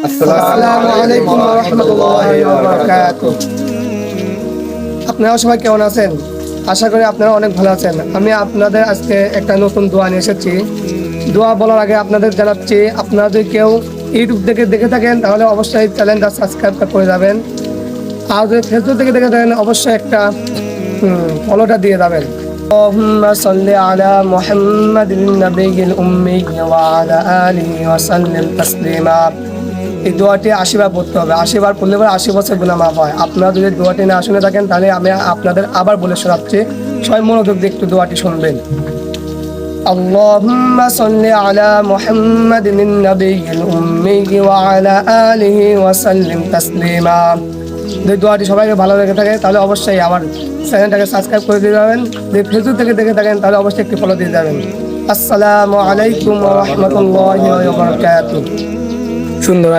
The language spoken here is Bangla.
আসসালামু আলাইকুম ওয়া রাহমাতুল্লাহি ওয়া বারাকাতুহু। আপনারা সবাই কেমন আছেন? আশা করি আপনারা অনেক ভালো আছেন। আমি আপনাদের আজকে একটা নতুন দোয়া নিয়ে এসেছি। দোয়া বলার আগে আপনাদের জানাচ্ছি, আপনারা যদি কেউ ইউটিউব থেকে দেখে থাকেন তাহলে অবশ্যই চ্যানেলটা সাবস্ক্রাইব করে যাবেন। আর যদি ফেসবুক থেকে দেখে থাকেন অবশ্যই একটা ফলোটা দিয়ে যাবেন। اللهم صل على محمد النبي الأمي وعلى آله وسلم تسليما। এই দোয়াটি 80 বার পড়তে হবে। 80 বার পড়লে পরে 80 বছর গুনাহ মাফ হয়। আপনারা যদি দোয়াটি না শুনে থাকেন তাহলে আমি আপনাদের আবার বলে শোনাচ্ছি, সবাই মনোযোগ দিয়ে একটু দোয়াটি শুনবেন। اللهم صل على محمد النبي الأمي وعلى آله وسلم تسليما। যদি দোয়াটি সবাইকে ভালো লেগে থাকে তাহলে অবশ্যই আমার চ্যানেলটাকে সাবস্ক্রাইব করে দিয়ে যাবেন। যদি ফেসবুক থেকে দেখে থাকেন তাহলে অবশ্যই একটি ফলো দিয়ে যাবেন। আসসালামু আলাইকুম ওয়া রাহমাতুল্লাহি ওয়া বারাকাতুহু। সুন্দর।